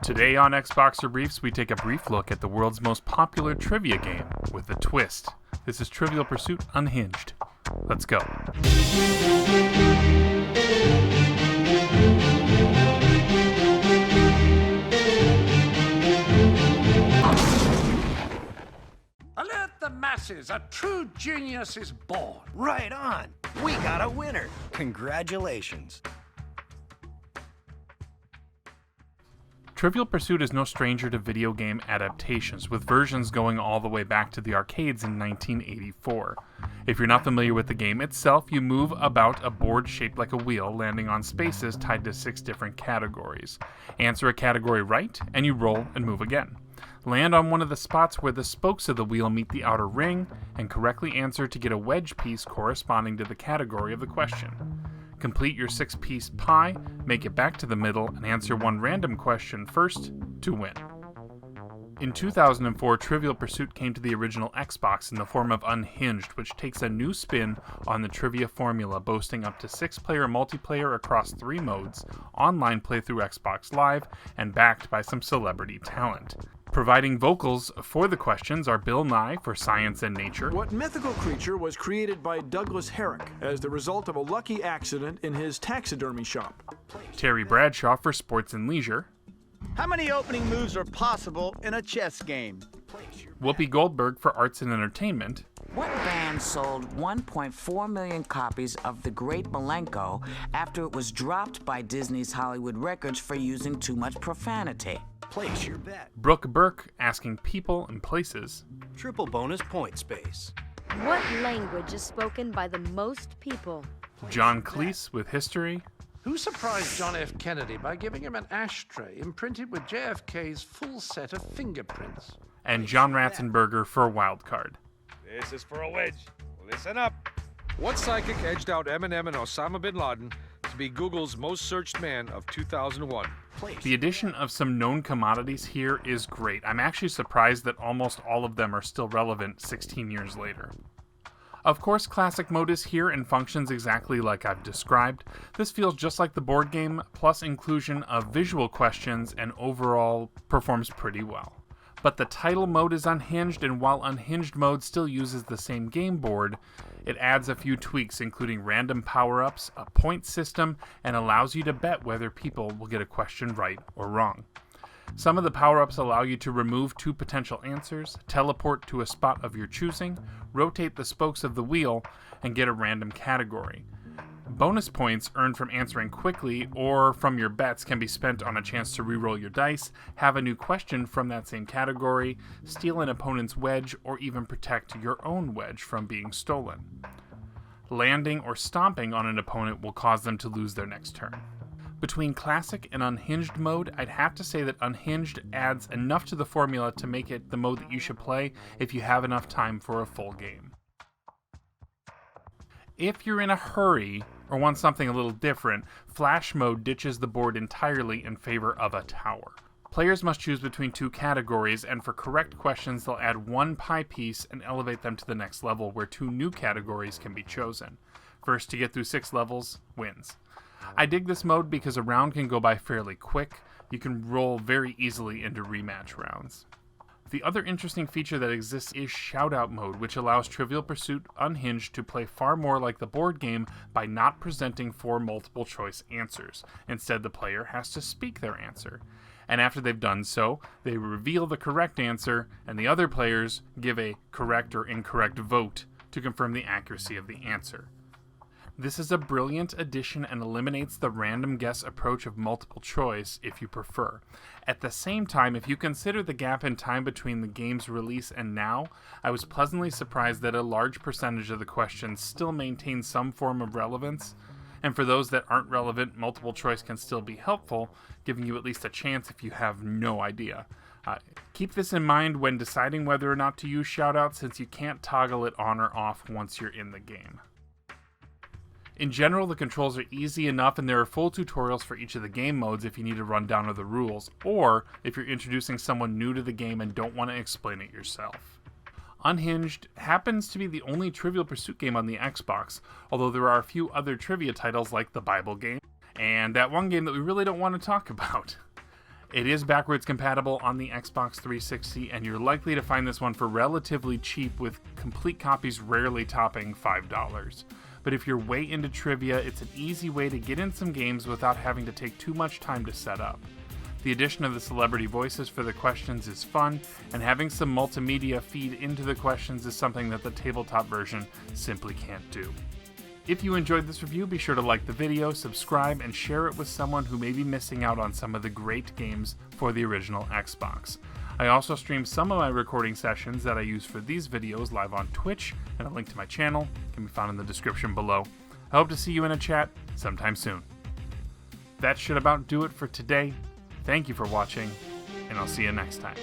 Today on XboxerBriefs, we take a brief look at the world's most popular trivia game with a twist. This is Trivial Pursuit Unhinged. Let's go. Alert the masses, a true genius is born. Right on. We got a winner. Congratulations. Trivial Pursuit is no stranger to video game adaptations, with versions going all the way back to the arcades in 1984. If you're not familiar with the game itself, you move about a board shaped like a wheel, landing on spaces tied to 6 different categories. Answer a category right, and you roll and move again. Land on one of the spots where the spokes of the wheel meet the outer ring, and correctly answer to get a wedge piece corresponding to the category of the question. Complete your 6-piece pie, make it back to the middle, and answer one random question first to win. In 2004, Trivial Pursuit came to the original Xbox in the form of Unhinged, which takes a new spin on the trivia formula, boasting up to 6-player multiplayer across 3 modes, online play through Xbox Live, and backed by some celebrity talent. Providing vocals for the questions are Bill Nye for Science and Nature. What mythical creature was created by Douglas Herrick as the result of a lucky accident in his taxidermy shop? Terry Bradshaw for Sports and Leisure. How many opening moves are possible in a chess game? Whoopi Goldberg for Arts and Entertainment. What band sold 1.4 million copies of The Great Milenko after it was dropped by Disney's Hollywood Records for using too much profanity? Place your bet. Brooke Burke asking people and places. Triple bonus point space. What language is spoken by the most people? John Cleese with History. Who surprised John F. Kennedy by giving him an ashtray imprinted with JFK's full set of fingerprints? And John Ratzenberger for Wildcard. This is for a wedge. Listen up. What psychic edged out Eminem and Osama bin Laden to be Google's most searched man of 2001? The addition of some known commodities here is great. I'm actually surprised that almost all of them are still relevant 16 years later. Of course, Classic Mode is here and functions exactly like I've described. This feels just like the board game, plus inclusion of visual questions, and overall performs pretty well. But the title mode is unhinged, and while Unhinged mode still uses the same game board, it adds a few tweaks, including random power-ups, a point system, and allows you to bet whether people will get a question right or wrong. Some of the power-ups allow you to remove 2 potential answers, teleport to a spot of your choosing, rotate the spokes of the wheel, and get a random category. Bonus points earned from answering quickly or from your bets can be spent on a chance to reroll your dice, have a new question from that same category, steal an opponent's wedge, or even protect your own wedge from being stolen. Landing or stomping on an opponent will cause them to lose their next turn. Between Classic and Unhinged mode, I'd have to say that Unhinged adds enough to the formula to make it the mode that you should play if you have enough time for a full game. If you're in a hurry or want something a little different, Flash mode ditches the board entirely in favor of a tower. Players must choose between 2 categories, and for correct questions they'll add 1 pie piece and elevate them to the next level where 2 new categories can be chosen. First to get through 6 levels wins. I dig this mode because a round can go by fairly quick. You can roll very easily into rematch rounds. The other interesting feature that exists is Shoutout mode, which allows Trivial Pursuit Unhinged to play far more like the board game by not presenting 4 multiple choice answers. Instead, the player has to speak their answer. And after they've done so, they reveal the correct answer, and the other players give a correct or incorrect vote to confirm the accuracy of the answer. This is a brilliant addition and eliminates the random guess approach of multiple choice if you prefer. At the same time, if you consider the gap in time between the game's release and now, I was pleasantly surprised that a large percentage of the questions still maintain some form of relevance, and for those that aren't relevant, multiple choice can still be helpful, giving you at least a chance if you have no idea. Keep this in mind when deciding whether or not to use Shoutout, since you can't toggle it on or off once you're in the game. In general, the controls are easy enough, and there are full tutorials for each of the game modes if you need a rundown of the rules, or if you're introducing someone new to the game and don't want to explain it yourself. Unhinged happens to be the only Trivial Pursuit game on the Xbox, although there are a few other trivia titles like the Bible game and that one game that we really don't want to talk about. It is backwards compatible on the Xbox 360, and you're likely to find this one for relatively cheap, with complete copies rarely topping $5. But if you're way into trivia, it's an easy way to get in some games without having to take too much time to set up. The addition of the celebrity voices for the questions is fun, and having some multimedia feed into the questions is something that the tabletop version simply can't do. If you enjoyed this review, be sure to like the video, subscribe, and share it with someone who may be missing out on some of the great games for the original Xbox. I also stream some of my recording sessions that I use for these videos live on Twitch, and a link to my channel can be found in the description below. I hope to see you in a chat sometime soon. That should about do it for today. Thank you for watching, and I'll see you next time.